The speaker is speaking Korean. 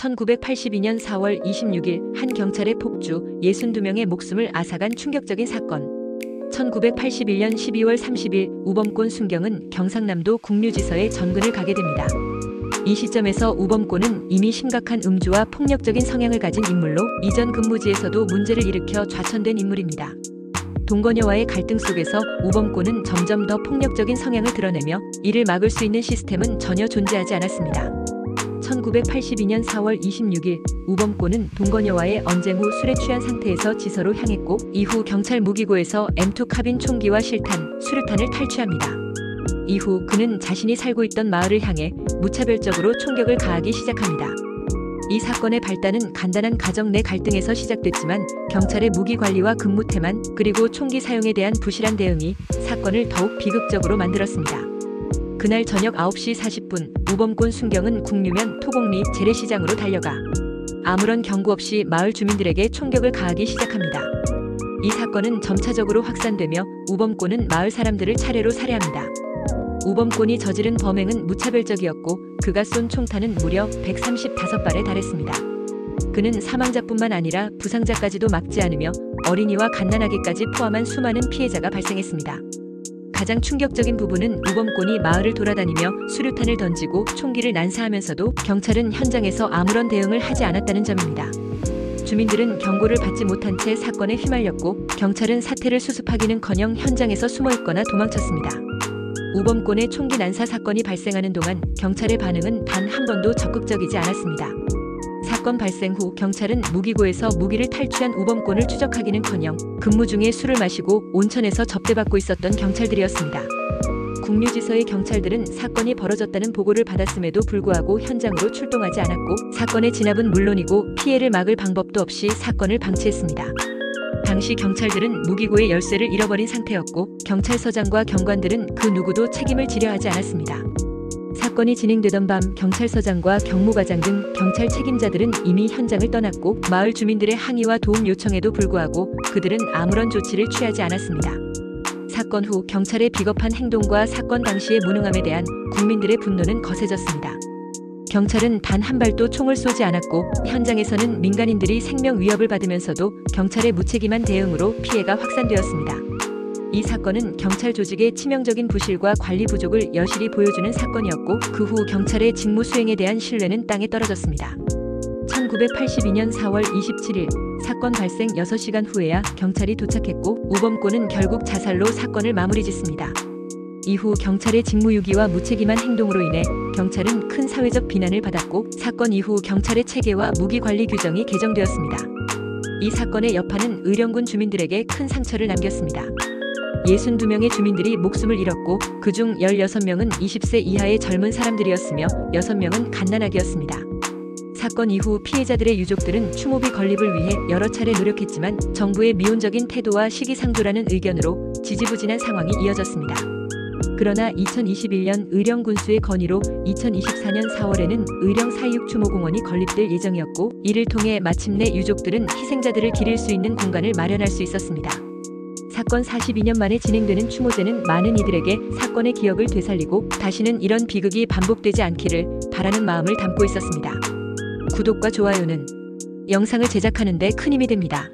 1982년 4월 26일 한 경찰의 폭주 62명의 목숨을 앗아간 충격적인 사건. 1981년 12월 30일 우범권 순경은 경상남도 국류지서에 전근을 가게 됩니다. 이 시점에서 우범권은 이미 심각한 음주와 폭력적인 성향을 가진 인물로 이전 근무지에서도 문제를 일으켜 좌천된 인물입니다. 동거녀와의 갈등 속에서 우범권은 점점 더 폭력적인 성향을 드러내며 이를 막을 수 있는 시스템은 전혀 존재하지 않았습니다. 1982년 4월 26일 우범권은 동거녀와의 언쟁 후 술에 취한 상태에서 지서로 향했고 이후 경찰 무기고에서 M2 카빈 총기와 실탄, 수류탄을 탈취합니다. 이후 그는 자신이 살고 있던 마을을 향해 무차별적으로 총격을 가하기 시작합니다. 이 사건의 발단은 간단한 가정 내 갈등에서 시작됐지만 경찰의 무기 관리와 근무 태만 그리고 총기 사용에 대한 부실한 대응이 사건을 더욱 비극적으로 만들었습니다. 그날 저녁 9시 40분 우범권 순경은 국류면 토곡리 재래시장으로 달려가 아무런 경고 없이 마을 주민들에게 총격을 가하기 시작합니다. 이 사건은 점차적으로 확산되며 우범권은 마을 사람들을 차례로 살해합니다. 우범권이 저지른 범행은 무차별적이었고 그가 쏜 총탄은 무려 135발에 달했습니다. 그는 사망자뿐만 아니라 부상자까지도 막지 않으며 어린이와 갓난아기까지 포함한 수많은 피해자가 발생했습니다. 가장 충격적인 부분은 우범권이 마을을 돌아다니며 수류탄을 던지고 총기를 난사하면서도 경찰은 현장에서 아무런 대응을 하지 않았다는 점입니다. 주민들은 경고를 받지 못한 채 사건에 휘말렸고 경찰은 사태를 수습하기는커녕 현장에서 숨어있거나 도망쳤습니다. 우범권의 총기 난사 사건이 발생하는 동안 경찰의 반응은 단 한 번도 적극적이지 않았습니다. 사건 발생 후 경찰은 무기고에서 무기를 탈취한 우범권을 추적하기는커녕 근무 중에 술을 마시고 온천에서 접대받고 있었던 경찰들이었습니다. 국류지서의 경찰들은 사건이 벌어졌다는 보고를 받았음에도 불구하고 현장으로 출동하지 않았고 사건의 진압은 물론이고 피해를 막을 방법도 없이 사건을 방치했습니다. 당시 경찰들은 무기고의 열쇠를 잃어버린 상태였고 경찰서장과 경관들은 그 누구도 책임을 지려 하지 않았습니다. 사건이 진행되던 밤 경찰서장과 경무과장 등 경찰 책임자들은 이미 현장을 떠났고 마을 주민들의 항의와 도움 요청에도 불구하고 그들은 아무런 조치를 취하지 않았습니다. 사건 후 경찰의 비겁한 행동과 사건 당시의 무능함에 대한 국민들의 분노는 거세졌습니다. 경찰은 단 한 발도 총을 쏘지 않았고 현장에서는 민간인들이 생명 위협을 받으면서도 경찰의 무책임한 대응으로 피해가 확산되었습니다. 이 사건은 경찰 조직의 치명적인 부실과 관리 부족을 여실히 보여주는 사건이었고 그 후 경찰의 직무 수행에 대한 신뢰는 땅에 떨어졌습니다. 1982년 4월 27일 사건 발생 6시간 후에야 경찰이 도착했고 우범권은 결국 자살로 사건을 마무리짓습니다. 이후 경찰의 직무유기와 무책임한 행동으로 인해 경찰은 큰 사회적 비난을 받았고 사건 이후 경찰의 체계와 무기관리 규정이 개정되었습니다. 이 사건의 여파는 의령군 주민들에게 큰 상처를 남겼습니다. 62명의 주민들이 목숨을 잃었고 그중 16명은 20세 이하의 젊은 사람들이었으며 6명은 갓난아기였습니다. 사건 이후 피해자들의 유족들은 추모비 건립을 위해 여러 차례 노력했지만 정부의 미온적인 태도와 시기상조라는 의견으로 지지부진한 상황이 이어졌습니다. 그러나 2021년 의령군수의 건의로 2024년 4월에는 의령 4.26 추모공원이 건립될 예정이었고 이를 통해 마침내 유족들은 희생자들을 기릴 수 있는 공간을 마련할 수 있었습니다. 사건 42년 만에 진행되는 추모제는 많은 이들에게 사건의 기억을 되살리고 다시는 이런 비극이 반복되지 않기를 바라는 마음을 담고 있었습니다. 구독과 좋아요는 영상을 제작하는 데 큰 힘이 됩니다.